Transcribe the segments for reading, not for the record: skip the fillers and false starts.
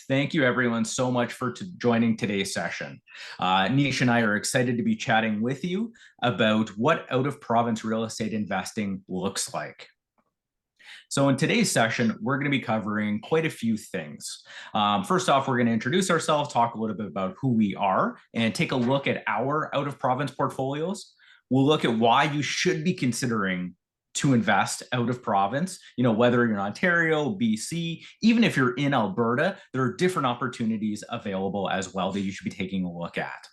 thank you everyone so much for joining today's session. Nish and I are excited to be chatting with you about what out-of-province real estate investing looks like. So in today's session, we're going to be covering quite a few things. First off, we're going to introduce ourselves, talk a little bit about who we are, and take a look at our out-of-province portfolios. We'll look at why you should be considering to invest out of province, whether you're in Ontario, BC, even if you're in Alberta, there are different opportunities available as well that you should be taking a look at.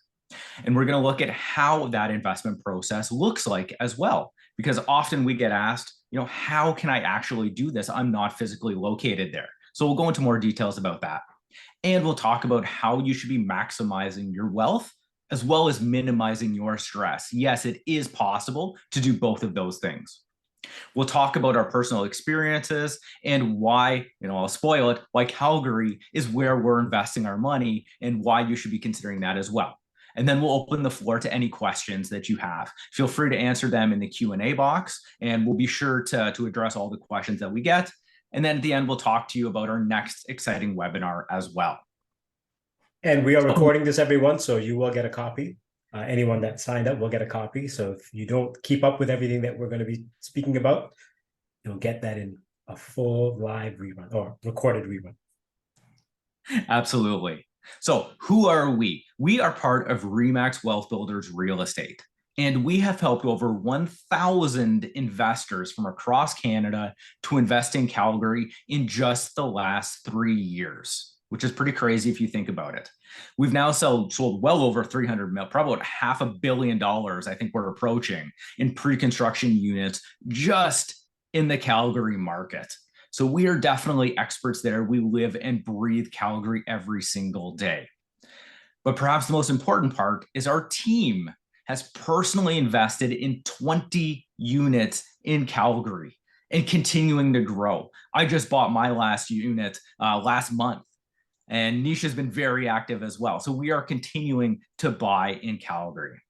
And we're going to look at how that investment process looks like as well, because often we get asked, how can I actually do this? I'm not physically located there. So we'll go into more details about that. And we'll talk about how you should be maximizing your wealth as well as minimizing your stress. Yes, it is possible to do both of those things. We'll talk about our personal experiences and why, I'll spoil it, why Calgary is where we're investing our money and why you should be considering that as well. And then we'll open the floor to any questions that you have. Feel free to answer them in the Q&A box, and we'll be sure to address all the questions that we get. And then at the end, we'll talk to you about our next exciting webinar as well. And we are recording this, everyone, so you will get a copy. Anyone that signed up will get a copy. So if you don't keep up with everything that we're going to be speaking about, you'll get that in a full live rerun or recorded rerun. Absolutely. So who are we? We are part of RE/MAX Wealth Builders Real Estate, and we have helped over 1,000 investors from across Canada to invest in Calgary in just the last 3 years, which is pretty crazy if you think about it. We've now sold well over 300 mil, probably about $500 million, I think we're approaching, in pre-construction units just in the Calgary market. So we are definitely experts there. We live and breathe Calgary every single day. But perhaps the most important part is our team has personally invested in 20 units in Calgary and continuing to grow. I just bought my last unit last month. And Nish has been very active as well. So we are continuing to buy in Calgary.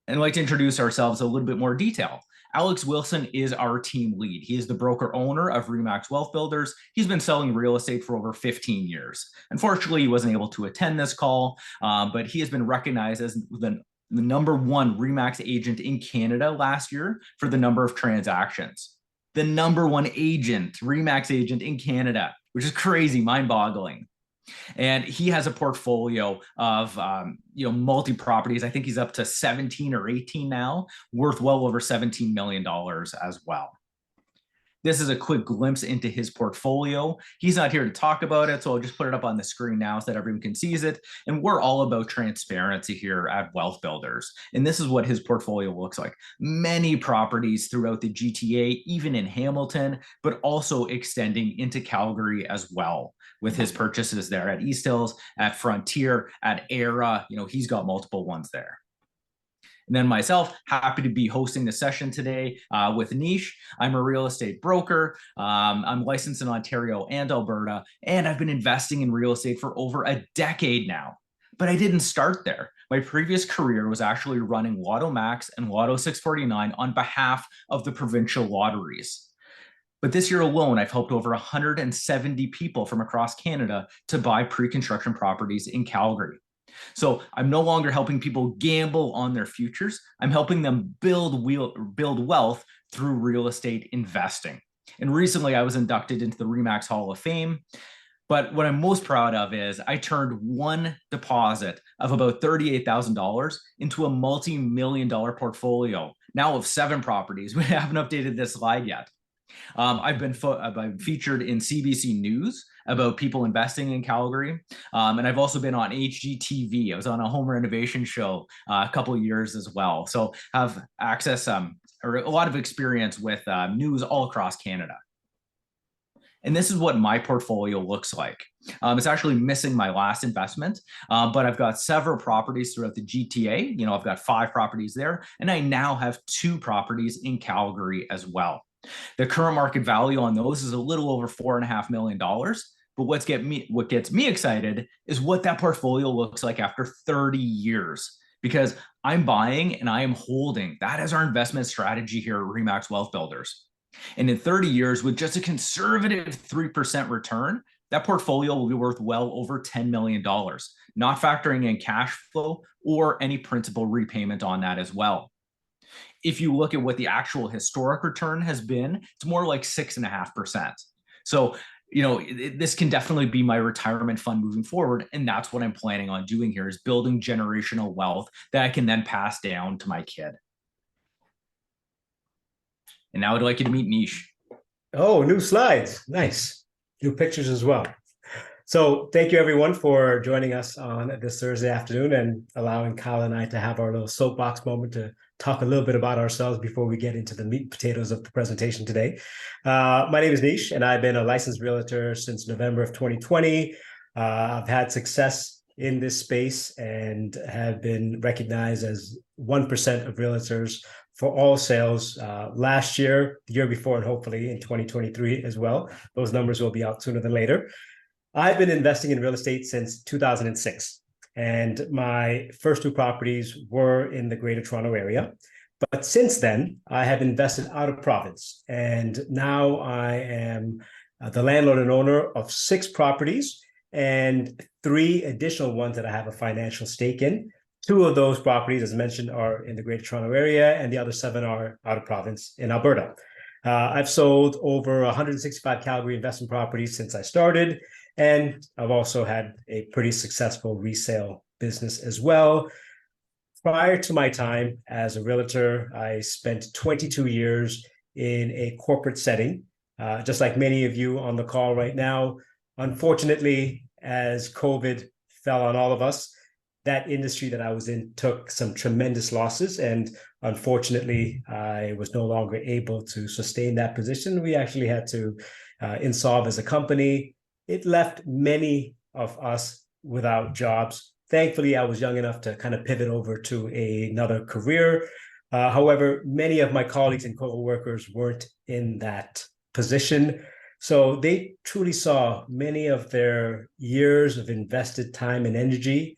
And I'd like to introduce ourselves in a little bit more detail. Alex Wilson is our team lead. He is the broker owner of RE/MAX Wealth Builders. He's been selling real estate for over 15 years. Unfortunately, he wasn't able to attend this call, but he has been recognized as the #1 RE/MAX agent in Canada last year for the number of transactions. The #1 agent, RE/MAX agent in Canada, which is crazy, mind-boggling. And he has a portfolio of multi-properties. I think he's up to 17 or 18 now, worth well over $17 million as well. This is a quick glimpse into his portfolio. He's not here to talk about it, so I'll just put it up on the screen now so that everyone can see it. And we're all about transparency here at Wealth Builders. And this is what his portfolio looks like. Many properties throughout the GTA, even in Hamilton, but also extending into Calgary as well, with his purchases there at East Hills, at Frontier, at Era. He's got multiple ones there. And then myself, happy to be hosting the session today with Nish. I'm a real estate broker. I'm licensed in Ontario and Alberta, and I've been investing in real estate for over a decade now. But I didn't start there. My previous career was actually running Lotto Max and Lotto 649 on behalf of the provincial lotteries. But this year alone, I've helped over 170 people from across Canada to buy pre-construction properties in Calgary. So I'm no longer helping people gamble on their futures. I'm helping them build wealth through real estate investing. And recently I was inducted into the RE/MAX Hall of Fame. But what I'm most proud of is I turned one deposit of about $38,000 into a multi-million-dollar portfolio, now of 7 properties. We haven't updated this slide yet. I've been featured in CBC News about people investing in Calgary. And I've also been on HGTV. I was on a home renovation show a couple of years as well. So have access or a lot of experience with news all across Canada. And this is what my portfolio looks like. It's actually missing my last investment, but I've got several properties throughout the GTA. I've got 5 properties there, and I now have 2 properties in Calgary as well. The current market value on those is a little over $4.5 million. But what gets me excited is what that portfolio looks like after 30 years, because I'm buying and I am holding. That is our investment strategy here at RE/MAX Wealth Builders. And in 30 years, with just a conservative 3% return, that portfolio will be worth well over $10 million, not factoring in cash flow or any principal repayment on that as well. If you look at what the actual historic return has been, it's more like 6.5%. So, this can definitely be my retirement fund moving forward. And that's what I'm planning on doing here, is building generational wealth that I can then pass down to my kid. And now I'd like you to meet Nish. Oh, new slides. Nice. New pictures as well. So thank you everyone for joining us on this Thursday afternoon and allowing Kyle and I to have our little soapbox moment to talk a little bit about ourselves before we get into the meat and potatoes of the presentation today. My name is Nish, and I've been a licensed realtor since November of 2020. I've had success in this space and have been recognized as 1% of realtors for all sales last year, the year before, and hopefully in 2023 as well. Those numbers will be out sooner than later. I've been investing in real estate since 2006, and my first two properties were in the Greater Toronto area. But since then, I have invested out of province, and now I am the landlord and owner of 6 properties and 3 additional ones that I have a financial stake in. 2 of those properties, as mentioned, are in the Greater Toronto area, and the other 7 are out of province in Alberta. I've sold over 165 Calgary investment properties since I started, and I've also had a pretty successful resale business as well. Prior to my time as a realtor, I spent 22 years in a corporate setting, just like many of you on the call right now. Unfortunately, as COVID fell on all of us, that industry that I was in took some tremendous losses, and unfortunately, I was no longer able to sustain that position. We actually had to insolve as a company. It left many of us without jobs. Thankfully, I was young enough to kind of pivot over to another career. However, many of my colleagues and co-workers weren't in that position. So they truly saw many of their years of invested time and energy,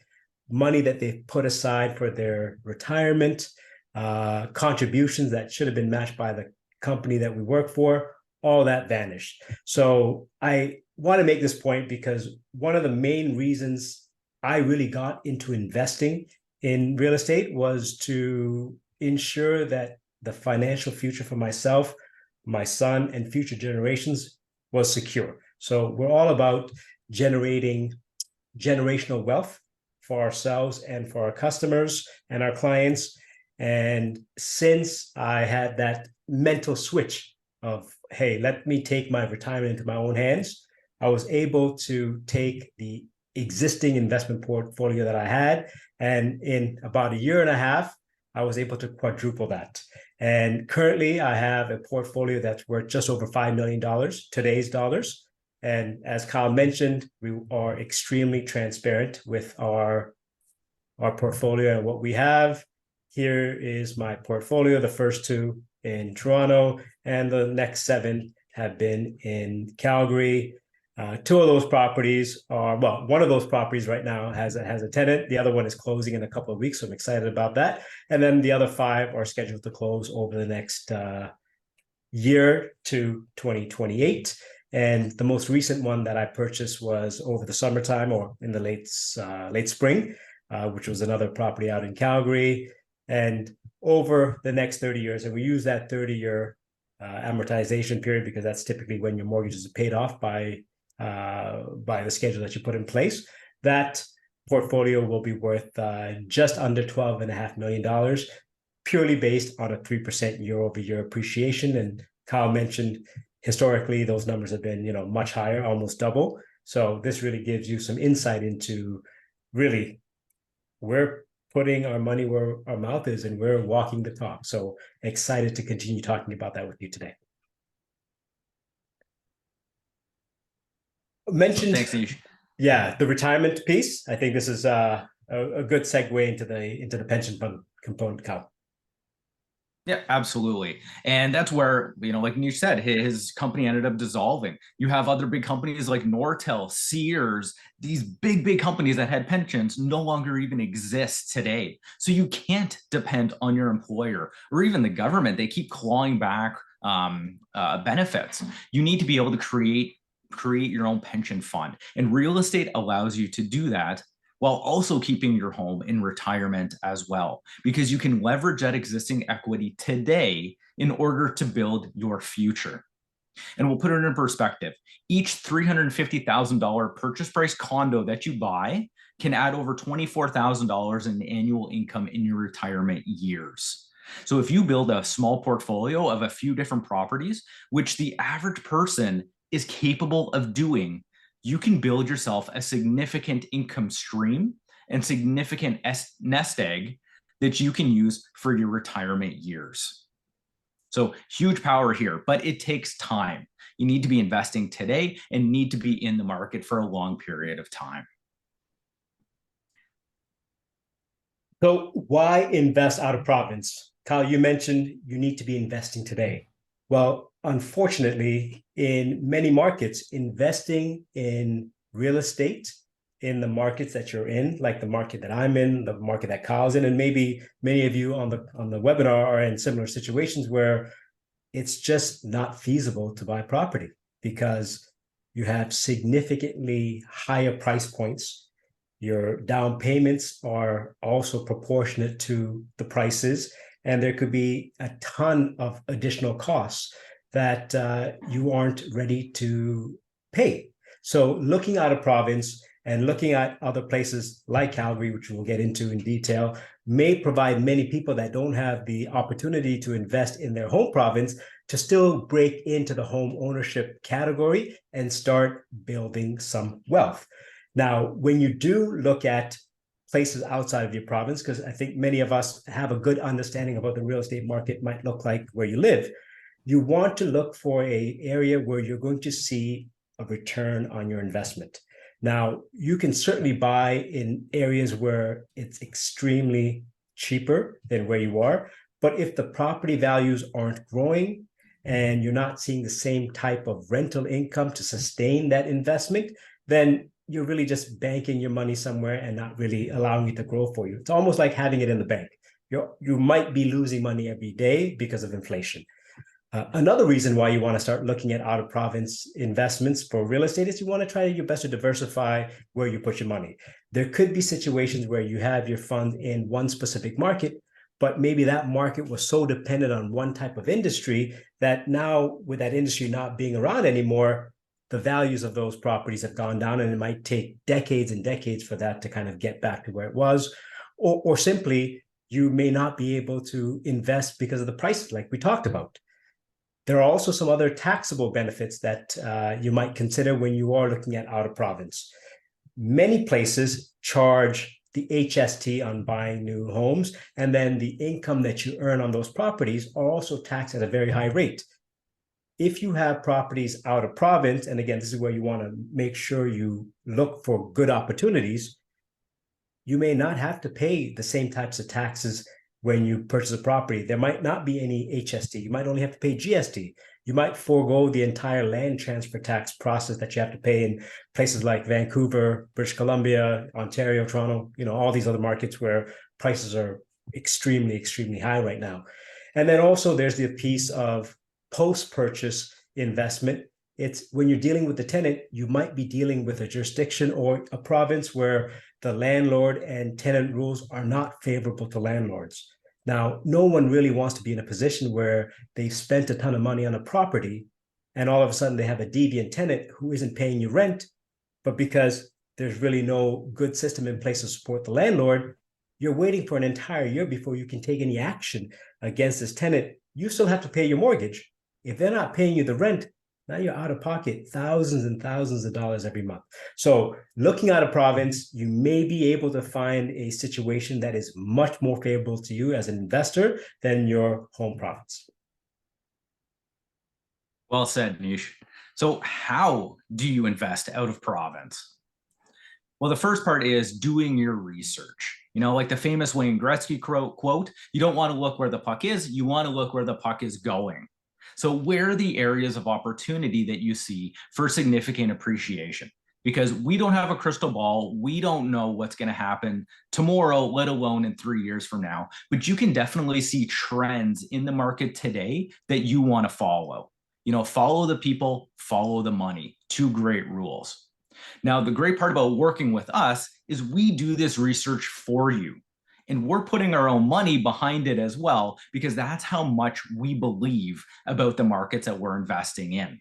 money that they put aside for their retirement, contributions that should have been matched by the company that we work for, all that vanished. So I want to make this point because one of the main reasons I really got into investing in real estate was to ensure that the financial future for myself, my son, and future generations was secure. So we're all about generating generational wealth for ourselves and for our customers and our clients. And since I had that mental switch of, hey, let me take my retirement into my own hands, I was able to take the existing investment portfolio that I had, and in about a year and a half, I was able to quadruple that. And currently, I have a portfolio that's worth just over $5 million, today's dollars. And as Kyle mentioned, we are extremely transparent with our portfolio and what we have. Here is my portfolio, the first 2 in Toronto, and the next 7 have been in Calgary. 2 of those properties are, well, one of those properties right now has a tenant. The other one is closing in a couple of weeks, so I'm excited about that. And then the other 5 are scheduled to close over the next year to 2028. And the most recent one that I purchased was over the summertime or in the late spring, which was another property out in Calgary. And over the next 30 years, and we use that 30-year amortization period because that's typically when your mortgages are paid off by the schedule that you put in place, that portfolio will be worth just under $12.5 million, purely based on a 3% year-over-year appreciation. And Kyle mentioned historically those numbers have been, much higher, almost double. So this really gives you some insight into really we're putting our money where our mouth is and we're walking the talk. So excited to continue talking about that with you today. Mentioned, Thanks, Nish. yeah, the retirement piece. I think this is a good segue into the pension fund component, Kyle. Yeah, absolutely. And that's where, like you said, his company ended up dissolving. You have other big companies like Nortel, Sears, these big companies that had pensions no longer even exist today. So you can't depend on your employer or even the government. They keep clawing back benefits. You need to be able to create create your own pension fund. And real estate allows you to do that while also keeping your home in retirement as well, because you can leverage that existing equity today in order to build your future. And we'll put it in perspective. Each $350,000 purchase price condo that you buy can add over $24,000 in annual income in your retirement years. So if you build a small portfolio of a few different properties, which the average person is capable of doing, you can build yourself a significant income stream and significant nest egg that you can use for your retirement years. So huge power here, but it takes time. You need to be investing today and need to be in the market for a long period of time. So why invest out of province? Kyle, you mentioned you need to be investing today. Well, unfortunately, in many markets, investing in real estate in the markets that you're in, like the market that I'm in, the market that Kyle's in, and maybe many of you on the webinar are in similar situations where it's just not feasible to buy property because you have significantly higher price points. Your down payments are also proportionate to the prices, and there could be a ton of additional costs that you aren't ready to pay. So looking out of province and looking at other places like Calgary, which we'll get into in detail, may provide many people that don't have the opportunity to invest in their home province to still break into the home ownership category and start building some wealth. Now, when you do look at places outside of your province, because I think many of us have a good understanding of what the real estate market might look like where you live, you want to look for an area where you're going to see a return on your investment. Now, you can certainly buy in areas where it's extremely cheaper than where you are, but if the property values aren't growing and you're not seeing the same type of rental income to sustain that investment, then you're really just banking your money somewhere and not really allowing it to grow for you. It's almost like having it in the bank. You might be losing money every day because of inflation. Another reason why you want to start looking at out-of-province investments for real estate is you want to try your best to diversify where you put your money. There could be situations where you have your fund in one specific market, but maybe that market was so dependent on one type of industry that now with that industry not being around anymore, the values of those properties have gone down, and it might take decades and decades for that to kind of get back to where it was. Or simply, you may not be able to invest because of the prices like we talked about. There are also some other taxable benefits that you might consider when you are looking at out of province. Many places charge the HST on buying new homes, and then the income that you earn on those properties are also taxed at a very high rate. If you have properties out of province, and again, this is where you want to make sure you look for good opportunities, you may not have to pay the same types of taxes when you purchase a property. There might not be any HST. You might only have to pay GST. You might forego the entire land transfer tax process that you have to pay in places like Vancouver, British Columbia, Ontario, Toronto, all these other markets where prices are extremely, extremely high right now. And then also there's the piece of post-purchase investment. It's when you're dealing with the tenant, you might be dealing with a jurisdiction or a province where the landlord and tenant rules are not favorable to landlords. Now, no one really wants to be in a position where they've spent a ton of money on a property and all of a sudden they have a deviant tenant who isn't paying you rent, but because there's really no good system in place to support the landlord, you're waiting for an entire year before you can take any action against this tenant. You still have to pay your mortgage. If they're not paying you the rent, now you're out of pocket thousands and thousands of dollars every month. So looking out of province, you may be able to find a situation that is much more favorable to you as an investor than your home province. Well said, Nish. So how do you invest out of province? Well, the first part is doing your research. Like the famous Wayne Gretzky quote, you don't want to look where the puck is, you want to look where the puck is going. So where are the areas of opportunity that you see for significant appreciation? Because we don't have a crystal ball. We don't know what's going to happen tomorrow, let alone in 3 years from now. But you can definitely see trends in the market today that you want to follow. Follow the people, follow the money. Two great rules. Now, the great part about working with us is we do this research for you. And we're putting our own money behind it as well, because that's how much we believe about the markets that we're investing in.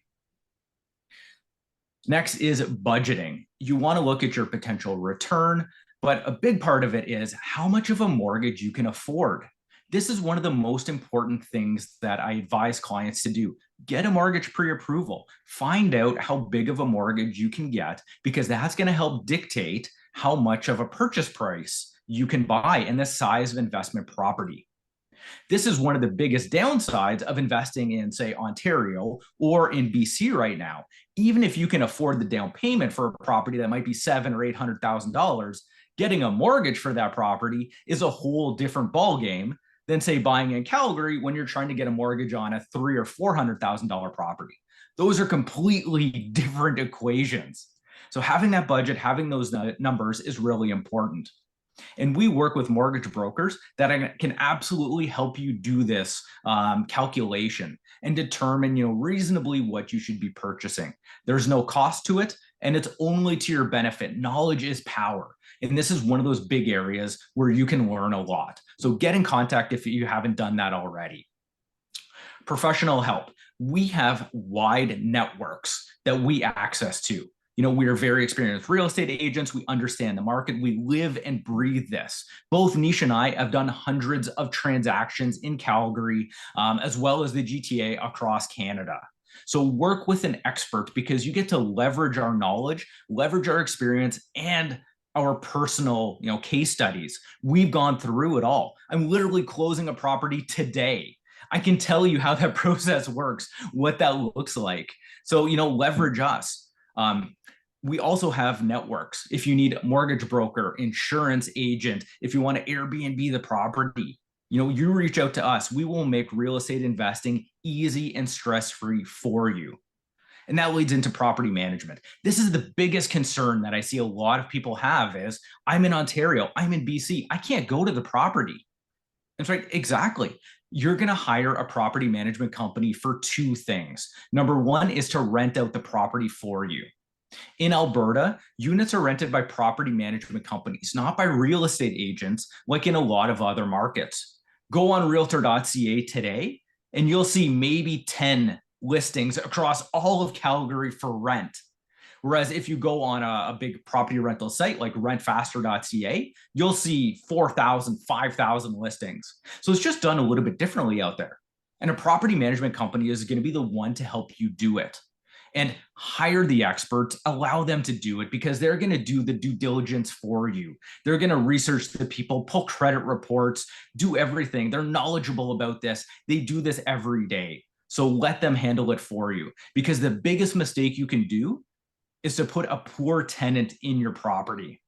Next is budgeting. You want to look at your potential return, but a big part of it is how much of a mortgage you can afford. This is one of the most important things that I advise clients to do. Get a mortgage pre-approval. Find out how big of a mortgage you can get, because that's going to help dictate how much of a purchase price you can buy and the size of investment property. This is one of the biggest downsides of investing in, say, Ontario or in BC right now. Even if you can afford the down payment for a property that might be $700,000 or $800,000, getting a mortgage for that property is a whole different ballgame than, say, buying in Calgary when you're trying to get a mortgage on a $300,000 or $400,000 property. Those are completely different equations. So having that budget, having those numbers is really important. And we work with mortgage brokers that can absolutely help you do this calculation and determine, reasonably what you should be purchasing. There's no cost to it, and it's only to your benefit. Knowledge is power. And this is one of those big areas where you can learn a lot. So get in contact if you haven't done that already. Professional help. We have wide networks that we access to. We are very experienced real estate agents. We understand the market. We live and breathe this. Both Nish and I have done hundreds of transactions in Calgary, as well as the GTA across Canada. So work with an expert, because you get to leverage our knowledge, leverage our experience, and our personal, case studies. We've gone through it all. I'm literally closing a property today. I can tell you how that process works, what that looks like. So, leverage us. We also have networks. If you need a mortgage broker, insurance agent, if you want to Airbnb the property, you reach out to us. We will make real estate investing easy and stress-free for you. And that leads into property management. This is the biggest concern that I see a lot of people have is, I'm in Ontario, I'm in BC, I can't go to the property. That's right, exactly. You're going to hire a property management company for two things. Number one is to rent out the property for you. In Alberta, units are rented by property management companies, not by real estate agents like in a lot of other markets. Go on realtor.ca today, and you'll see maybe 10 listings across all of Calgary for rent. Whereas if you go on a big property rental site like rentfaster.ca, you'll see 4,000, 5,000 listings. So it's just done a little bit differently out there. And a property management company is going to be the one to help you do it. And hire the experts, allow them to do it, because they're going to do the due diligence for you. They're going to research the people, pull credit reports, do everything. They're knowledgeable about this. They do this every day. So let them handle it for you, because the biggest mistake you can do is to put a poor tenant in your property,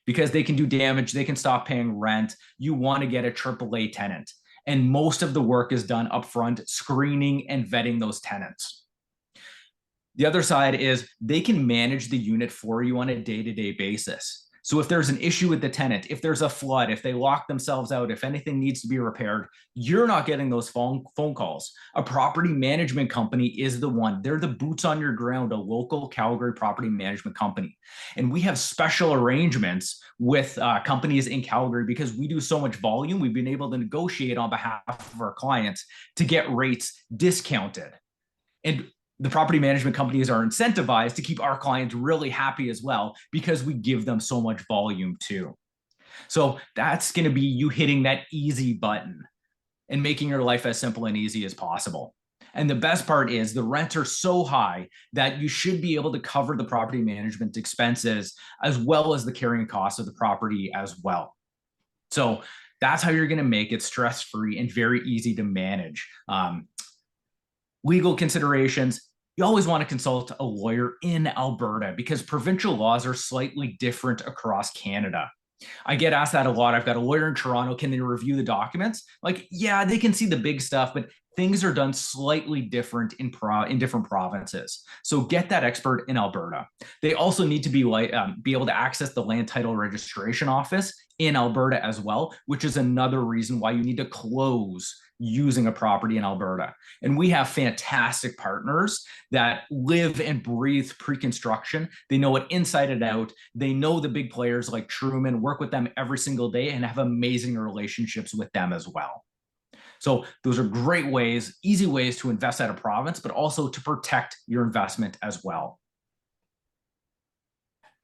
because they can do damage. They can stop paying rent. You want to get a AAA tenant. And most of the work is done upfront, screening and vetting those tenants. The other side is they can manage the unit for you on a day-to-day basis. So if there's an issue with the tenant, if there's a flood, if they lock themselves out, if anything needs to be repaired, you're not getting those phone calls. A property management company is the one. They're the boots on your ground, a local Calgary property management company. And we have special arrangements with companies in Calgary, because we do so much volume. We've been able to negotiate on behalf of our clients to get rates discounted. And the property management companies are incentivized to keep our clients really happy as well, because we give them so much volume too. So that's going to be you hitting that easy button and making your life as simple and easy as possible. And the best part is the rents are so high that you should be able to cover the property management expenses as well as the carrying costs of the property as well. So that's how you're going to make it stress-free and very easy to manage. Legal considerations. You always want to consult a lawyer in Alberta, because provincial laws are slightly different across Canada. I get asked that a lot. I've got a lawyer in Toronto. Can they review the documents? Like, yeah, they can see the big stuff, but things are done slightly different in different provinces. So get that expert in Alberta. They also need to be able to access the land title registration office in Alberta as well, which is another reason why you need to close using a property in Alberta. And we have fantastic partners that live and breathe pre-construction. They know it inside and out. They know the big players like Truman, work with them every single day, and have amazing relationships with them as well. So those are great ways, easy ways to invest out of province, but also to protect your investment as well.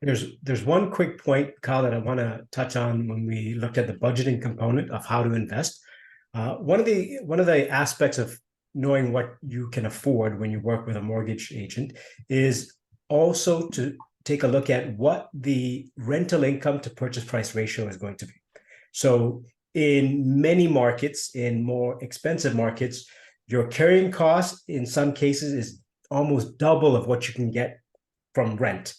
There's one quick point, Kyle, that I want to touch on when we looked at the budgeting component of how to invest. One of the aspects of knowing what you can afford when you work with a mortgage agent is also to take a look at what the rental income to purchase price ratio is going to be. So in many markets, in more expensive markets, your carrying cost in some cases is almost double of what you can get from rent.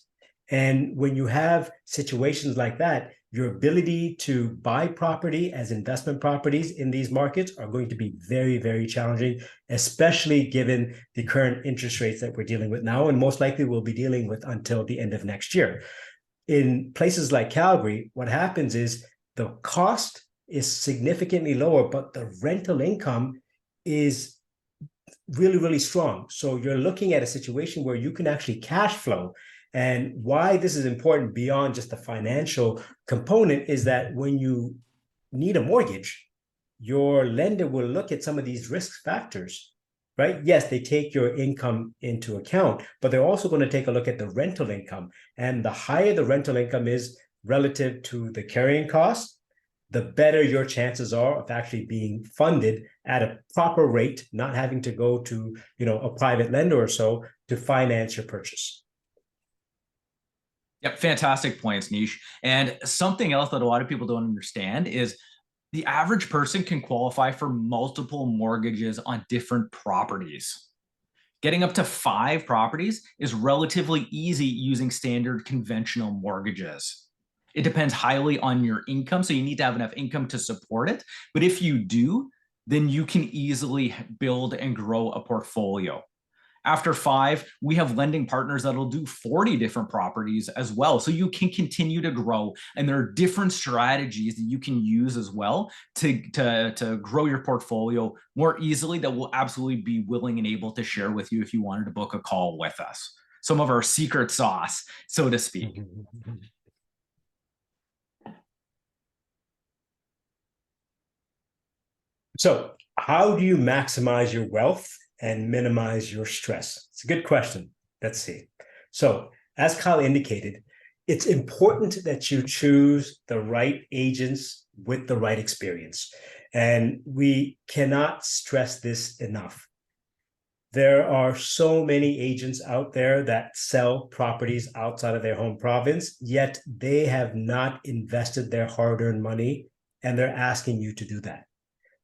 And when you have situations like that, your ability to buy property as investment properties in these markets are going to be very, very challenging, especially given the current interest rates that we're dealing with now, and most likely we'll be dealing with until the end of next year. In places like Calgary, what happens is the cost is significantly lower, but the rental income is really, really strong. So you're looking at a situation where you can actually cash flow. And why this is important beyond just the financial component is that when you need a mortgage, your lender will look at some of these risk factors, right? Yes, they take your income into account, but they're also going to take a look at the rental income. And the higher the rental income is relative to the carrying cost, the better your chances are of actually being funded at a proper rate, not having to go to, a private lender or so to finance your purchase. Yep, fantastic points, Nish. And something else that a lot of people don't understand is the average person can qualify for multiple mortgages on different properties. Getting up to 5 properties is relatively easy using standard conventional mortgages. It depends highly on your income, so you need to have enough income to support it. But if you do, then you can easily build and grow a portfolio. After 5, we have lending partners that'll do 40 different properties as well. So you can continue to grow. And there are different strategies that you can use as well to grow your portfolio more easily that we'll absolutely be willing and able to share with you if you wanted to book a call with us. Some of our secret sauce, so to speak. So how do you maximize your wealth and minimize your stress? It's a good question. Let's see. So as Kyle indicated, it's important that you choose the right agents with the right experience. And we cannot stress this enough. There are so many agents out there that sell properties outside of their home province, yet they have not invested their hard-earned money, and they're asking you to do that.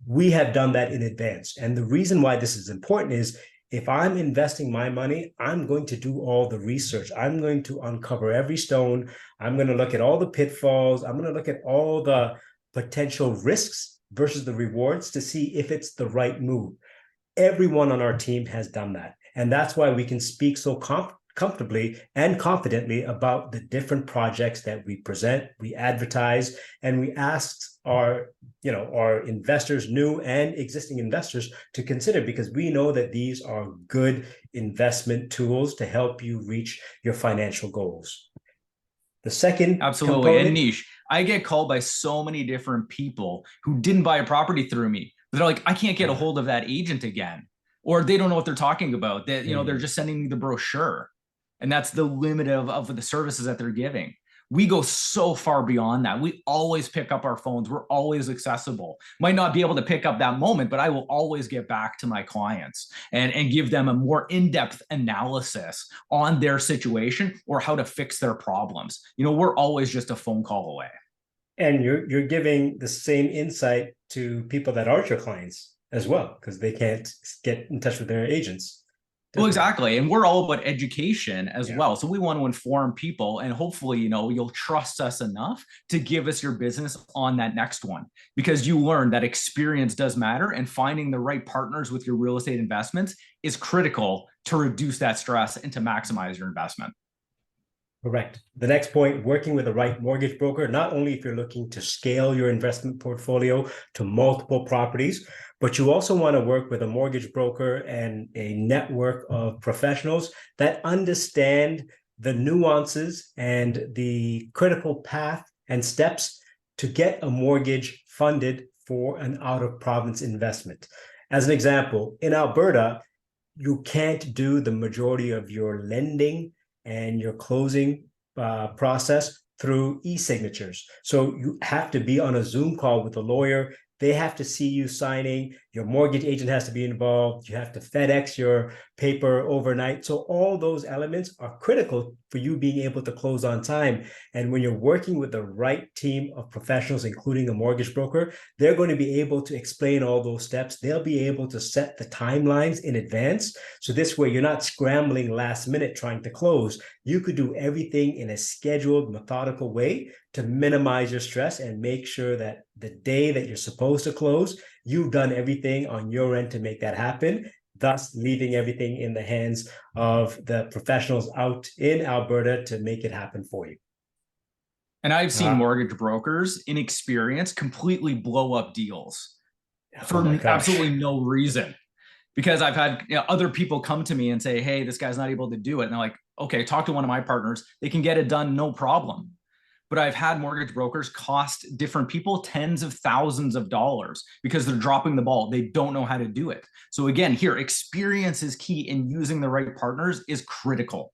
We have done that in advance. And the reason why this is important is if I'm investing my money, I'm going to do all the research. I'm going to uncover every stone. I'm going to look at all the pitfalls. I'm going to look at all the potential risks versus the rewards to see if it's the right move. Everyone on our team has done that. And that's why we can speak so comfortably and confidently about the different projects that we present, we advertise, and we ask our investors, new and existing investors, to consider, because we know that these are good investment tools to help you reach your financial goals. The second Absolutely. And Nish, I get called by so many different people who didn't buy a property through me. They're like, I can't get a hold of that agent again, or they don't know what they're talking about. That they're just sending me the brochure. And that's the limit of the services that they're giving. We go so far beyond that. We always pick up our phones. We're always accessible. Might not be able to pick up that moment, but I will always get back to my clients and give them a more in-depth analysis on their situation or how to fix their problems. We're always just a phone call away. And you're giving the same insight to people that aren't your clients as well, because they can't get in touch with their agents. Well, exactly. And we're all about education as well. So we want to inform people, and hopefully, you'll trust us enough to give us your business on that next one, because you learn that experience does matter, and finding the right partners with your real estate investments is critical to reduce that stress and to maximize your investment. Correct. The next point, working with the right mortgage broker, not only if you're looking to scale your investment portfolio to multiple properties, but you also want to work with a mortgage broker and a network of professionals that understand the nuances and the critical path and steps to get a mortgage funded for an out-of-province investment. As an example, in Alberta, you can't do the majority of your lending and your closing process through e-signatures. So you have to be on a Zoom call with a lawyer. They have to see you signing. Your mortgage agent has to be involved. You have to FedEx your paper overnight. So all those elements are critical for you being able to close on time. And when you're working with the right team of professionals, including a mortgage broker, they're going to be able to explain all those steps. They'll be able to set the timelines in advance. So this way, you're not scrambling last minute trying to close. You could do everything in a scheduled, methodical way to minimize your stress and make sure that the day that you're supposed to close, you've done everything on your end to make that happen, thus leaving everything in the hands of the professionals out in Alberta to make it happen for you. And I've seen mortgage brokers in experience completely blow up deals for absolutely no reason. Because I've had other people come to me and say, hey, this guy's not able to do it. And they're like, okay, talk to one of my partners. They can get it done, no problem. But I've had mortgage brokers cost different people tens of thousands of dollars because they're dropping the ball. They don't know how to do it. So again, here, experience is key, and using the right partners is critical.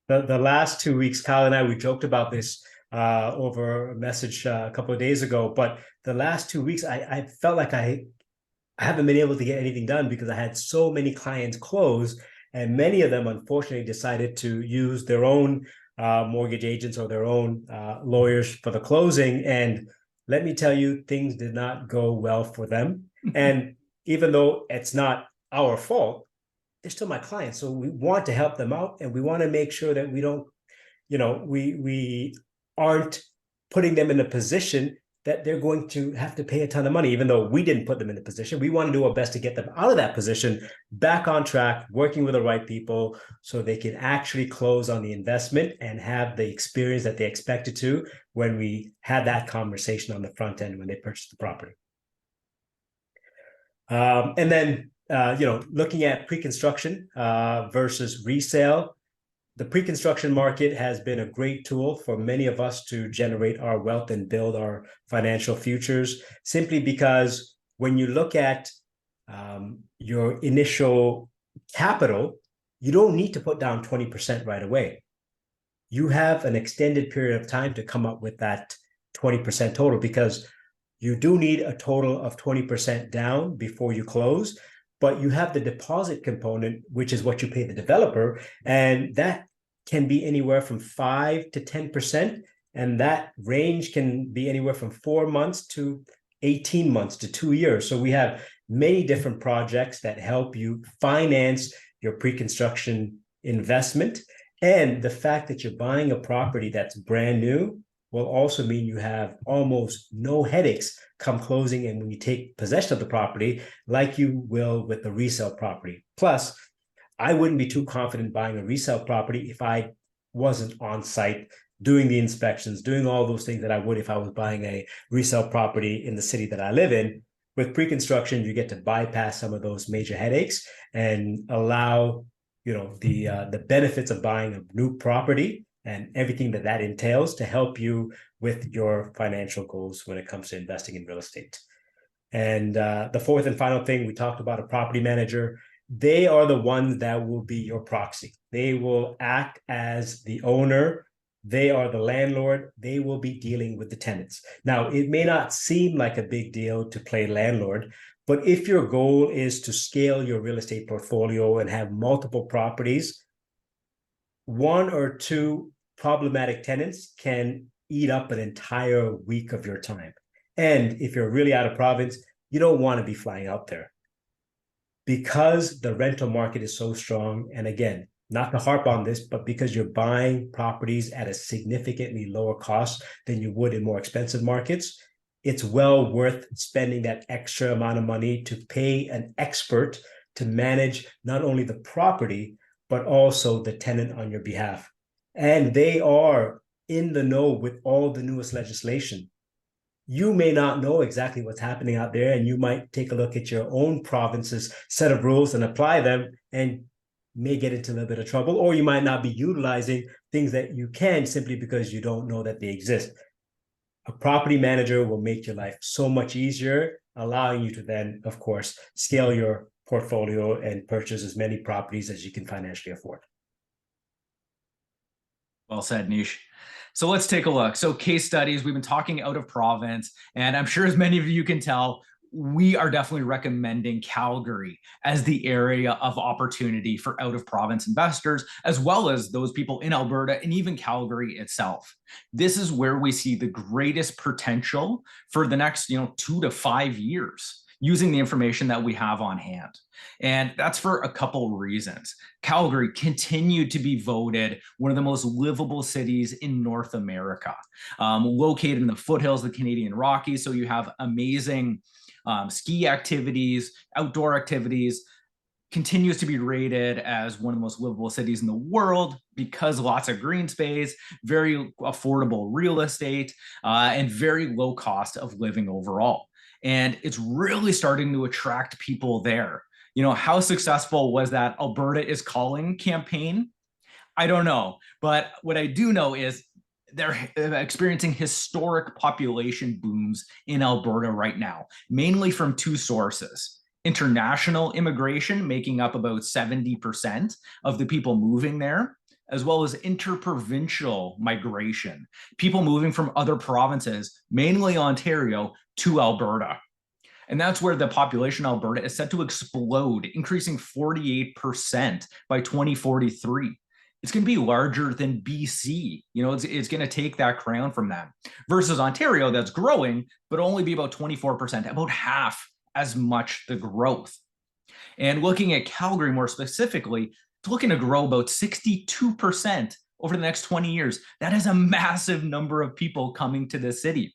The last 2 weeks, Kyle and I, we joked about this over a message a couple of days ago. But the last 2 weeks, I felt like I haven't been able to get anything done because I had so many clients close, and many of them, unfortunately, decided to use their own mortgage agents or their own lawyers for the closing. And let me tell you, things did not go well for them. And even though it's not our fault, they're still my clients. So we want to help them out, and we want to make sure that we don't, we aren't putting them in a position that they're going to have to pay a ton of money, even though we didn't put them in a position. We want to do our best to get them out of that position, back on track, working with the right people so they can actually close on the investment and have the experience that they expected to when we had that conversation on the front end when they purchased the property. And then, looking at pre-construction versus resale, the pre-construction market has been a great tool for many of us to generate our wealth and build our financial futures, simply because when you look at your initial capital, you don't need to put down 20% right away. You have an extended period of time to come up with that 20% total, because you do need a total of 20% down before you close. But you have the deposit component, which is what you pay the developer, and that can be anywhere from 5 to 10%. And that range can be anywhere from 4 months to 18 months to 2 years. So we have many different projects that help you finance your pre-construction investment. And the fact that you're buying a property that's brand new will also mean you have almost no headaches come closing and when you take possession of the property, like you will with the resale property. Plus, I wouldn't be too confident buying a resale property if I wasn't on site doing the inspections, doing all those things that I would if I was buying a resale property in the city that I live in. With pre-construction, you get to bypass some of those major headaches and allow, the benefits of buying a new property and everything that entails to help you with your financial goals when it comes to investing in real estate. And the fourth and final thing, we talked about a property manager. They are the ones that will be your proxy. They will act as the owner. They are the landlord. They will be dealing with the tenants. Now, it may not seem like a big deal to play landlord, but if your goal is to scale your real estate portfolio and have multiple properties, 1 or 2 problematic tenants can eat up an entire week of your time. And if you're really out of province, you don't want to be flying out there. Because the rental market is so strong, and again, not to harp on this, but because you're buying properties at a significantly lower cost than you would in more expensive markets, it's well worth spending that extra amount of money to pay an expert to manage not only the property, but also the tenant on your behalf. and they are in the know with all the newest legislation. You may not know exactly what's happening out there, and you might take a look at your own province's set of rules and apply them, and may get into a little bit of trouble, or you might not be utilizing things that you can simply because you don't know that they exist. A property manager will make your life so much easier, allowing you to then, of course, scale your portfolio and purchase as many properties as you can financially afford. Well said, Nish. So let's take a look. So case studies, we've been talking out of province, and I'm sure as many of you can tell, we are definitely recommending Calgary as the area of opportunity for out of province investors, as well as those people in Alberta and even Calgary itself. This is where we see the greatest potential for the next 2 to 5 years using the information that we have on hand. And that's for a couple reasons. Calgary continued to be voted one of the most livable cities in North America, located in the foothills of the Canadian Rockies. So you have amazing ski activities, outdoor activities, continues to be rated as one of the most livable cities in the world because lots of green space, very affordable real estate, and very low cost of living overall. And it's really starting to attract people there. How successful was that Alberta is Calling campaign? I don't know. But what I do know is they're experiencing historic population booms in Alberta right now, mainly from two sources. International immigration, making up about 70% of the people moving there, as well as interprovincial migration, people moving from other provinces, mainly Ontario, to Alberta. And that's where the population of Alberta is set to explode, increasing 48% by 2043. It's going to be larger than BC. It's going to take that crown from them versus Ontario that's growing, but only be about 24%, about half as much the growth. And looking at Calgary more specifically, it's looking to grow about 62% over the next 20 years. That is a massive number of people coming to the city.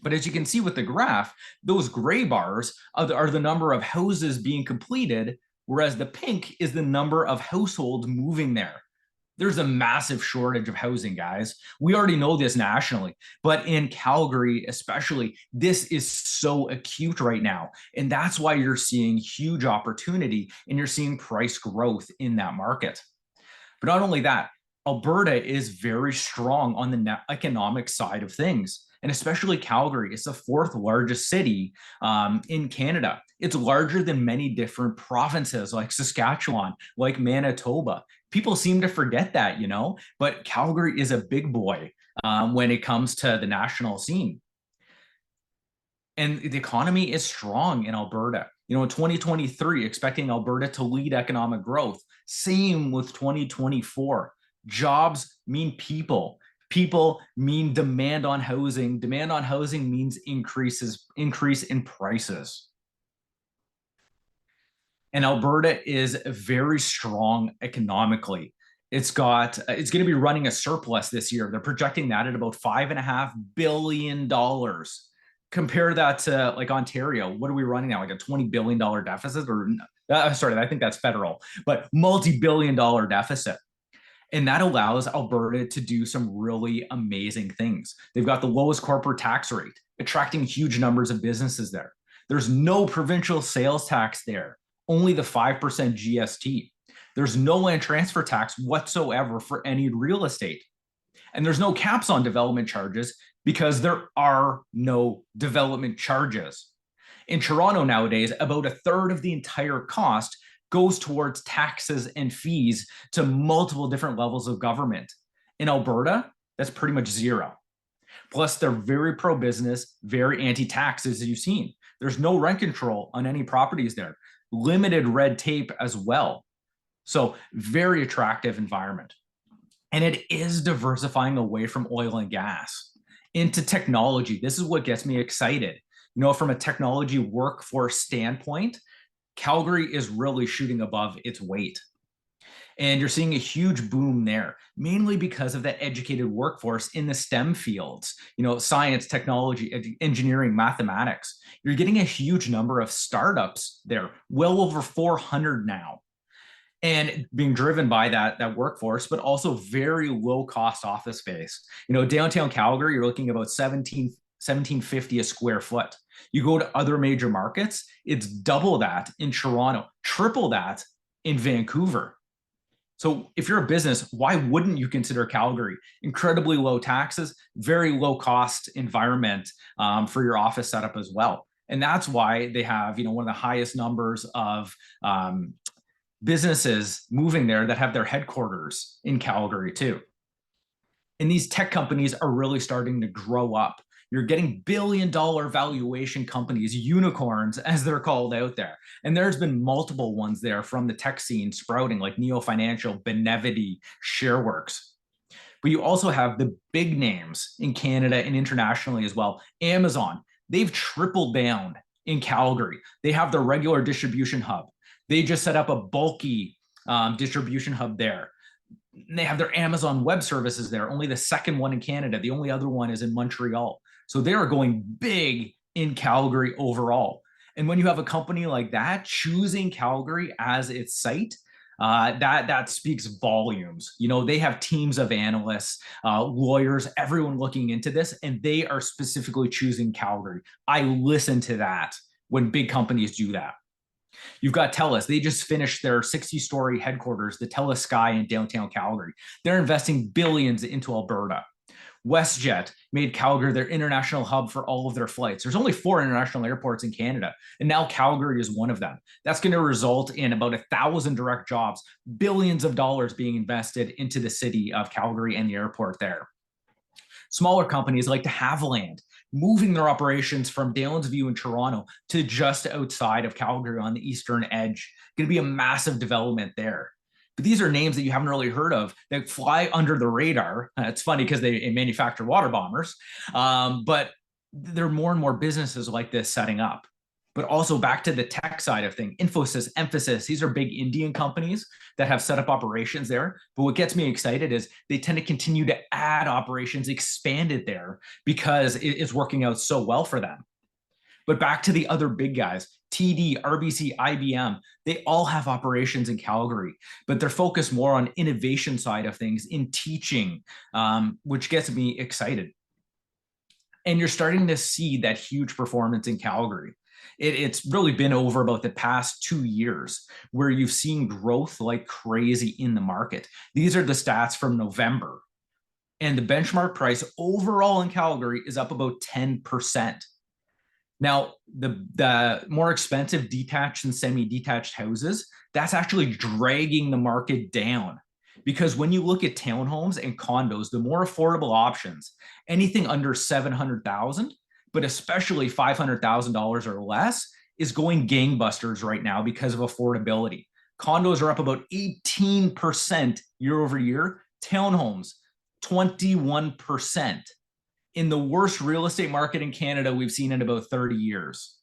But as you can see with the graph, those gray bars are the number of houses being completed, whereas the pink is the number of households moving there. There's a massive shortage of housing, guys. We already know this nationally, but in Calgary especially, this is so acute right now. And that's why you're seeing huge opportunity and you're seeing price growth in that market. But not only that, Alberta is very strong on the economic side of things. And especially Calgary, it's the fourth largest city in Canada. It's larger than many different provinces like Saskatchewan, like Manitoba. People seem to forget that, but Calgary is a big boy when it comes to the national scene. And the economy is strong in Alberta. In 2023, expecting Alberta to lead economic growth. Same with 2024. Jobs mean people. People mean demand on housing. Demand on housing means increase in prices. And Alberta is very strong economically. It's going to be running a surplus this year. They're projecting that at about $5.5 billion. Compare that to like Ontario. What are we running now? Like a $20 billion deficit? Or sorry, I think that's federal, but multi-billion-dollar deficit. And that allows Alberta to do some really amazing things. They've got the lowest corporate tax rate, attracting huge numbers of businesses there. There's no provincial sales tax there, only the 5% GST. There's no land transfer tax whatsoever for any real estate. And there's no caps on development charges because there are no development charges. In Toronto nowadays, about a third of the entire cost goes towards taxes and fees to multiple different levels of government. In Alberta, that's pretty much zero. Plus, they're very pro-business, very anti-tax, as you've seen. There's no rent control on any properties there. Limited red tape as well. So very attractive environment. And it is diversifying away from oil and gas into technology. This is what gets me excited. From a technology workforce standpoint, Calgary is really shooting above its weight. And you're seeing a huge boom there, mainly because of the educated workforce in the STEM fields, science, technology, engineering, mathematics. You're getting a huge number of startups there, well over 400 now. and being driven by that workforce, but also very low cost office space. Downtown Calgary, you're looking about 1750 a square foot. You go to other major markets, it's double that in Toronto, triple that in Vancouver. So if you're a business, why wouldn't you consider Calgary? Incredibly low taxes, very low cost environment for your office setup as well. And that's why they have, one of the highest numbers of businesses moving there that have their headquarters in Calgary too. And these tech companies are really starting to grow up. You're getting billion-dollar valuation companies, unicorns, as they're called out there. And there's been multiple ones there from the tech scene sprouting, like Neo Financial, Benevity, ShareWorks. But you also have the big names in Canada and internationally as well. Amazon, they've tripled down in Calgary. They have their regular distribution hub. They just set up a bulky distribution hub there. They have their Amazon Web Services there, only the second one in Canada. The only other one is in Montreal. So they are going big in Calgary overall. And when you have a company like that choosing Calgary as its site, that speaks volumes. They have teams of analysts, lawyers, everyone looking into this, and they are specifically choosing Calgary. I listen to that when big companies do that. You've got TELUS. They just finished their 60-story headquarters, the TELUS Sky in downtown Calgary. They're investing billions into Alberta. WestJet made Calgary their international hub for all of their flights. There's only 4 international airports in Canada, and now Calgary is one of them. That's going to result in about 1,000 direct jobs, billions of dollars being invested into the city of Calgary and the airport there. Smaller companies like de Havilland, moving their operations from Downs View in Toronto to just outside of Calgary on the eastern edge. Going to be a massive development there. But these are names that you haven't really heard of that fly under the radar. It's funny because they manufacture water bombers, but there are more and more businesses like this setting up. But also back to the tech side of things, Infosys, Emphasis, these are big Indian companies that have set up operations there. But what gets me excited is they tend to continue to add operations, expand it there because it's working out so well for them. But back to the other big guys, TD, RBC, IBM, they all have operations in Calgary, but they're focused more on innovation side of things in teaching, which gets me excited. And you're starting to see that huge performance in Calgary. It's really been over about the past 2 years where you've seen growth like crazy in the market. These are the stats from November. And the benchmark price overall in Calgary is up about 10%. Now, the more expensive detached and semi-detached houses, that's actually dragging the market down. Because when you look at townhomes and condos, the more affordable options, anything under $700,000, but especially $500,000 or less, is going gangbusters right now because of affordability. Condos are up about 18% year over year. Townhomes, 21%. In the worst real estate market in Canada we've seen in about 30 years.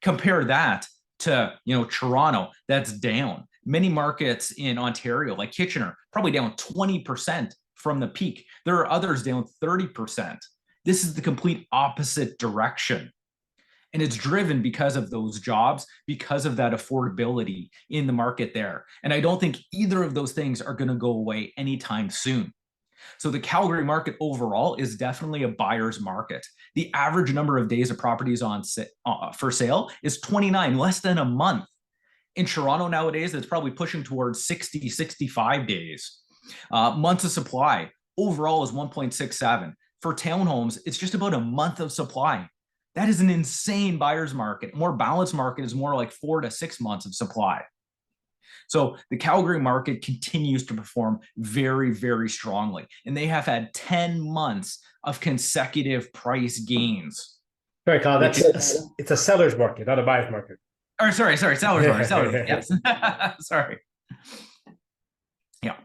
Compare that to, Toronto, that's down. Many markets in Ontario, like Kitchener, probably down 20% from the peak. There are others down 30%. This is the complete opposite direction. And it's driven because of those jobs, because of that affordability in the market there. And I don't think either of those things are going to go away anytime soon. So the Calgary market overall is definitely a buyer's market. The average number of days of properties on for sale is 29, less than a month. In Toronto nowadays, it's probably pushing towards 60, 65 days. Months of supply overall is 1.67. For townhomes, it's just about a month of supply. That is an insane buyer's market. A more balanced market is more like 4 to 6 months of supply. So the Calgary market continues to perform very, very strongly. And they have had 10 months of consecutive price gains. Sorry, Kyle, it's a seller's market, not a buyer's market. Or sorry, seller's market. Yes. Sorry. Yeah.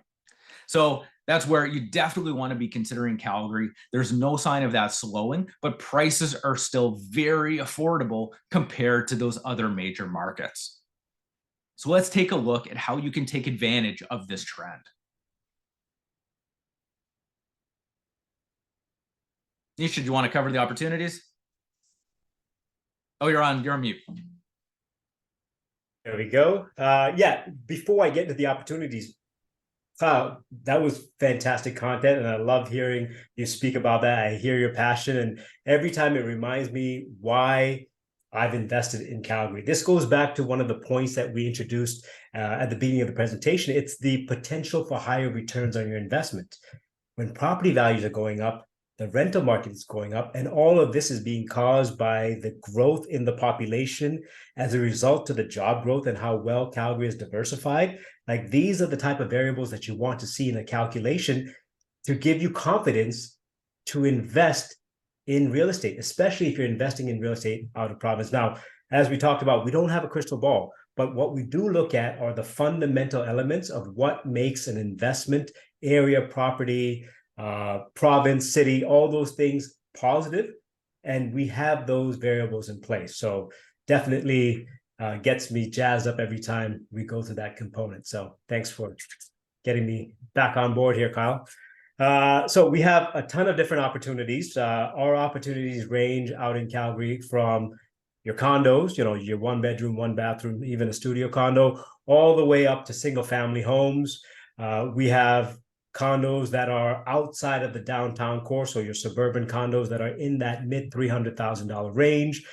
So that's where you definitely want to be considering Calgary. There's no sign of that slowing, but prices are still very affordable compared to those other major markets. So let's take a look at how you can take advantage of this trend. Nisha, do you want to cover the opportunities? Oh, you're on mute. There we go. Yeah, before I get into the opportunities, that was fantastic content, and I love hearing you speak about that. I hear your passion, and every time it reminds me why I've invested in Calgary. This goes back to one of the points that we introduced at the beginning of the presentation. It's the potential for higher returns on your investment. When property values are going up, the rental market is going up, and all of this is being caused by the growth in the population as a result of the job growth and how well Calgary is diversified. Like, these are the type of variables that you want to see in a calculation to give you confidence to invest in real estate, especially if you're investing in real estate out of province. Now, as we talked about, we don't have a crystal ball, but what we do look at are the fundamental elements of what makes an investment area, property, province, city, all those things positive. And we have those variables in place. So definitely gets me jazzed up every time we go through that component. So thanks for getting me back on board here, Kyle. So we have a ton of different opportunities. Our opportunities range out in Calgary from your condos, your 1 bedroom, 1 bathroom, even a studio condo, all the way up to single family homes. We have condos that are outside of the downtown core, so your suburban condos that are in that mid $300,000 range.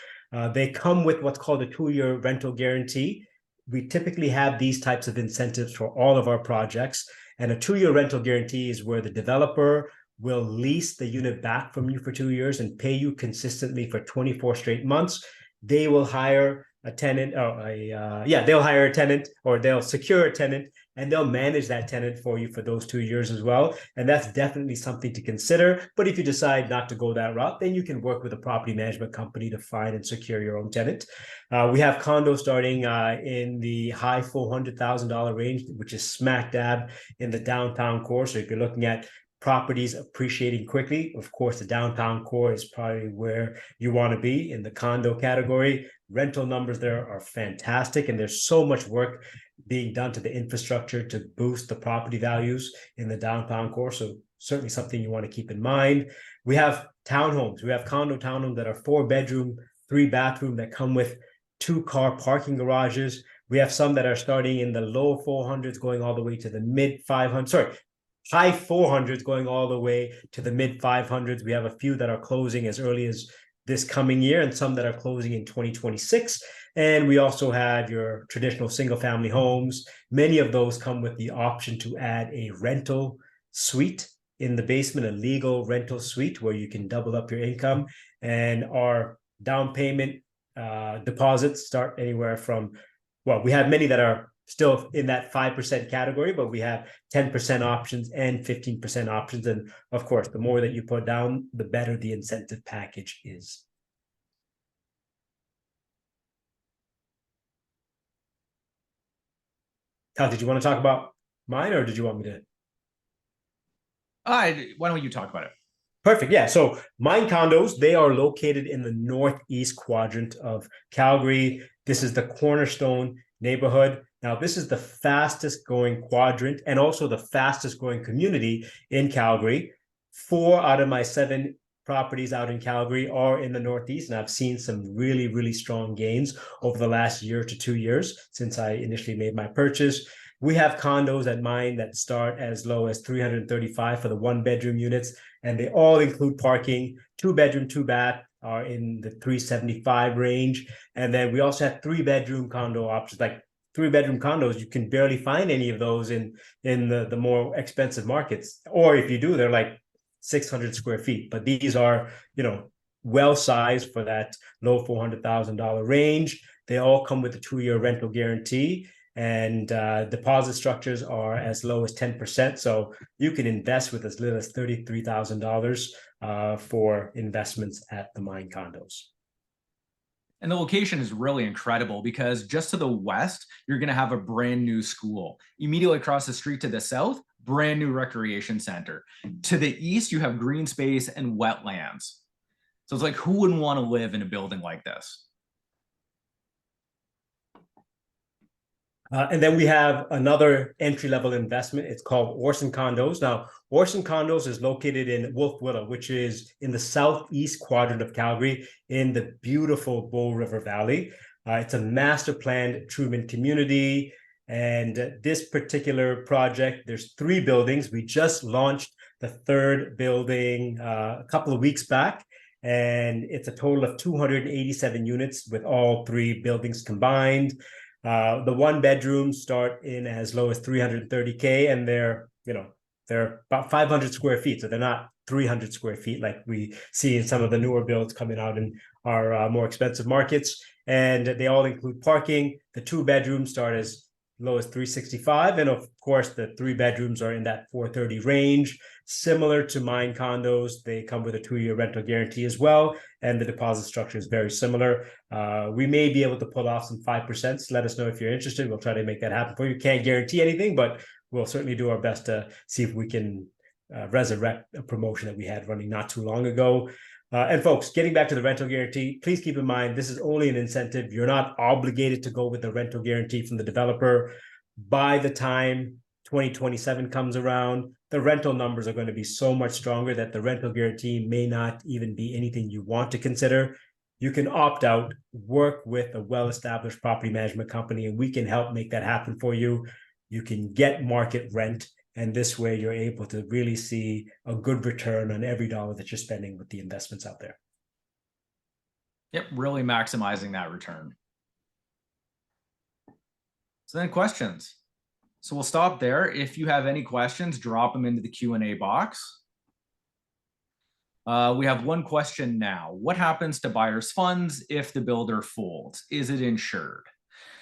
They come with what's called a 2-year rental guarantee. We typically have these types of incentives for all of our projects. And a 2-year rental guarantee is where the developer will lease the unit back from you for 2 years and pay you consistently for 24 straight months. They will hire a tenant, they'll hire a tenant, or they'll secure a tenant, and they'll manage that tenant for you for those 2 years as well. And that's definitely something to consider. But if you decide not to go that route, then you can work with a property management company to find and secure your own tenant. We have condos starting in the high $400,000 range, which is smack dab in the downtown core. So if you're looking at properties appreciating quickly, of course, the downtown core is probably where you want to be in the condo category. Rental numbers there are fantastic, and there's so much work being done to the infrastructure to boost the property values in the downtown core. So certainly something you want to keep in mind. We have townhomes. We have condo townhomes that are 4 bedroom, 3 bathroom that come with 2-car parking garages. We have some that are starting in the low 400s going all the way to the mid 500s. Sorry, high 400s going all the way to the mid 500s. We have a few that are closing as early as this coming year and some that are closing in 2026. And we also have your traditional single family homes. Many of those come with the option to add a rental suite in the basement, a legal rental suite where you can double up your income. And our down payment deposits start anywhere from, well, we have many that are still in that 5% category, but we have 10% options and 15% options. And of course, the more that you put down, the better the incentive package is. Kyle, did you want to talk about mine, or did you want me to? Why don't you talk about it? Perfect. Yeah. So mine condos, they are located in the northeast quadrant of Calgary. This is the Cornerstone neighborhood. Now, this is the fastest growing quadrant and also the fastest growing community in Calgary. 4 out of my 7 properties out in Calgary are in the Northeast, and I've seen some really, really strong gains over the last year to 2 years since I initially made my purchase. We have condos at mine that start as low as $335 for the 1-bedroom units, and they all include parking. 2-bedroom, 2-bath are in the $375 range. And then we also have 3-bedroom condo options. Like 3-bedroom condos, you can barely find any of those in the more expensive markets. Or if you do, they're like 600 square feet. But these are, well sized for that low $400,000 range. They all come with a 2-year rental guarantee. And deposit structures are as low as 10%. So you can invest with as little as $33,000 for investments at the mine condos. And the location is really incredible because just to the west, you're going to have a brand new school. Immediately across the street to the south, brand new recreation center. To the east, you have green space and wetlands. So it's like, who wouldn't want to live in a building like this? And then we have another entry-level investment. It's called Orson Condos. Now, Orson Condos is located in Wolf Willow, which is in the southeast quadrant of Calgary in the beautiful Bull River Valley. It's a master planned Truman community. And this particular project, there's 3 buildings. We just launched the 3rd building a couple of weeks back, and it's a total of 287 units with all 3 buildings combined. The 1-bedrooms start in as low as 330K, and they're about 500 square feet, so they're not 300 square feet like we see in some of the newer builds coming out in our more expensive markets. And they all include parking. The 2 bedrooms start as low as 365, and of course the 3 bedrooms are in that 430 range. Similar to mine condos, they come with a 2-year rental guarantee as well, and the deposit structure is very similar. We may be able to pull off some 5%. So let us know if you're interested. We'll try to make that happen for you. Can't guarantee anything, but we'll certainly do our best to see if we can resurrect a promotion that we had running not too long ago. And folks, getting back to the rental guarantee, please keep in mind, this is only an incentive. You're not obligated to go with the rental guarantee from the developer. By the time 2027 comes around, the rental numbers are going to be so much stronger that the rental guarantee may not even be anything you want to consider. You can opt out, work with a well-established property management company, and we can help make that happen for you. You can get market rent, and this way you're able to really see a good return on every dollar that you're spending with the investments out there. Yep, really maximizing that return. So then questions. So we'll stop there. If you have any questions, drop them into the Q&A box. We have one question now. What happens to buyers' funds if the builder folds? Is it insured?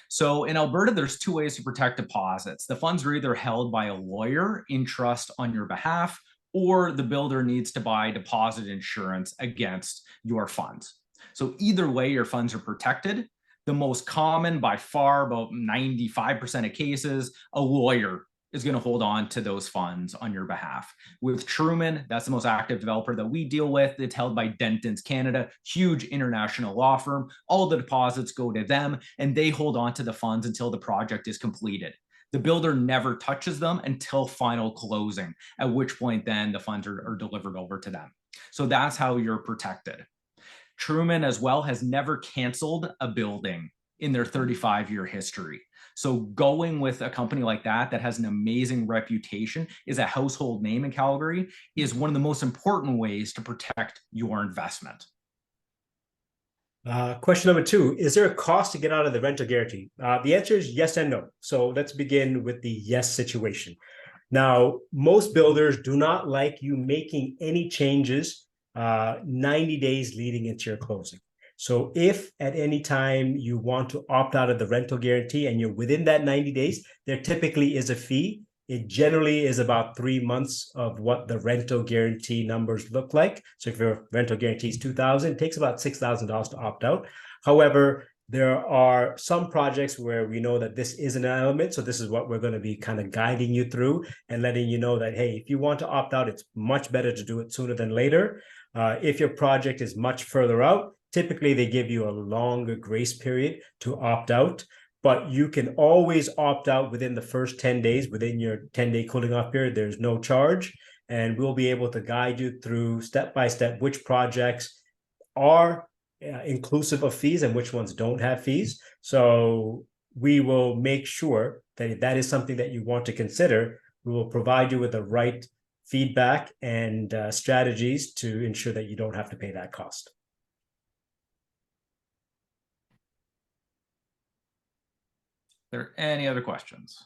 So in Alberta, there's 2 ways to protect deposits. The funds are either held by a lawyer in trust on your behalf, or the builder needs to buy deposit insurance against your funds. So either way, your funds are protected. The most common, by far, about 95% of cases, a lawyer is going to hold on to those funds on your behalf. With Truman, that's the most active developer that we deal with. It's held by Dentons Canada, huge international law firm. All the deposits go to them, and they hold on to the funds until the project is completed. The builder never touches them until final closing, at which point then the funds are delivered over to them. So that's how you're protected. Truman as well has never canceled a building in their 35-year history. So going with a company like that has an amazing reputation, is a household name in Calgary, is one of the most important ways to protect your investment. Question number 2, is there a cost to get out of the rental guarantee? The answer is yes and no. So let's begin with the yes situation. Now, most builders do not like you making any changes 90 days leading into your closing. So if at any time you want to opt out of the rental guarantee and you're within that 90 days, there typically is a fee. It generally is about 3 months of what the rental guarantee numbers look like. So if your rental guarantee is $2,000, it takes about $6,000 to opt out. However, there are some projects where we know that this isn't an element. So this is what we're going to be kind of guiding you through and letting you know that, hey, if you want to opt out, it's much better to do it sooner than later. If your project is much further out, typically they give you a longer grace period to opt out, but you can always opt out within the first 10 days, within your 10-day cooling off period. There's no charge, and we'll be able to guide you through step by step which projects are inclusive of fees and which ones don't have fees. So we will make sure that if that is something that you want to consider, we will provide you with the right feedback and strategies to ensure that you don't have to pay that cost. Are there any other questions?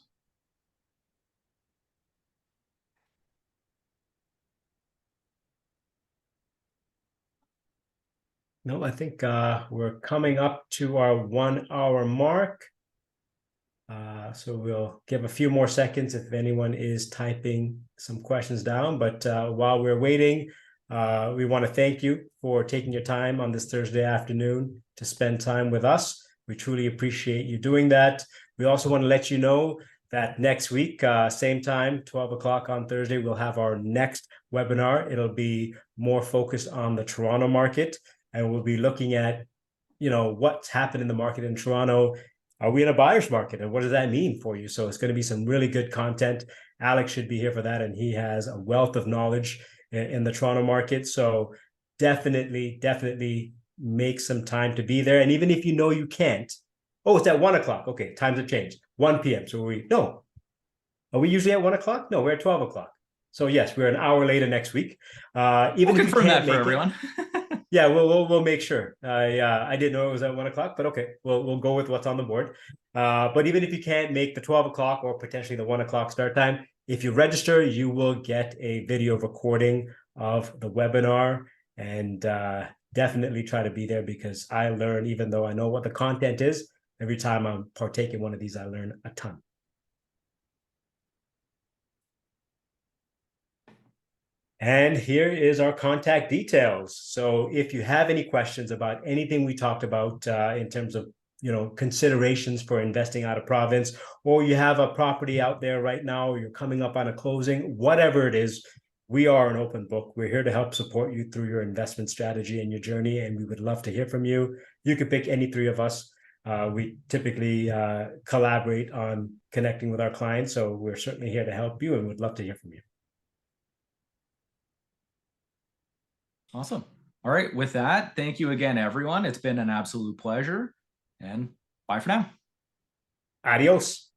No, I think we're coming up to our 1 hour mark. So we'll give a few more seconds if anyone is typing some questions down. But while we're waiting, we want to thank you for taking your time on this Thursday afternoon to spend time with us. We truly appreciate you doing that. We also want to let you know that next week, same time, 12 o'clock on Thursday, we'll have our next webinar. It'll be more focused on the Toronto market, and we'll be looking at, what's happened in the market in Toronto. Are we in a buyer's market, and what does that mean for you? So it's going to be some really good content. Alex should be here for that, and he has a wealth of knowledge in the Toronto market. So definitely make some time to be there. And even if you can't, Oh, it's at 1 o'clock. Okay, times have changed. 1 p.m. So are we usually at 1 o'clock? No, we're at 12 o'clock. So yes, we're an hour later next week. Even We'll if you confirm can't that for make everyone. it, yeah, we'll make sure. I didn't know it was at 1 o'clock, but okay, we'll go with what's on the board. But even if you can't make the 12 o'clock or potentially the 1 o'clock start time, if you register, you will get a video recording of the webinar, and definitely try to be there, because I learn, even though I know what the content is, every time I partake in one of these, I learn a ton. And here is our contact details. So if you have any questions about anything we talked about in terms of considerations for investing out of province, or you have a property out there right now, or you're coming up on a closing, whatever it is, we are an open book. We're here to help support you through your investment strategy and your journey, and we would love to hear from you. You could pick any three of us. We typically collaborate on connecting with our clients, so we're certainly here to help you and would love to hear from you. Awesome. All right. With that, thank you again, everyone. It's been an absolute pleasure, and bye for now. Adios.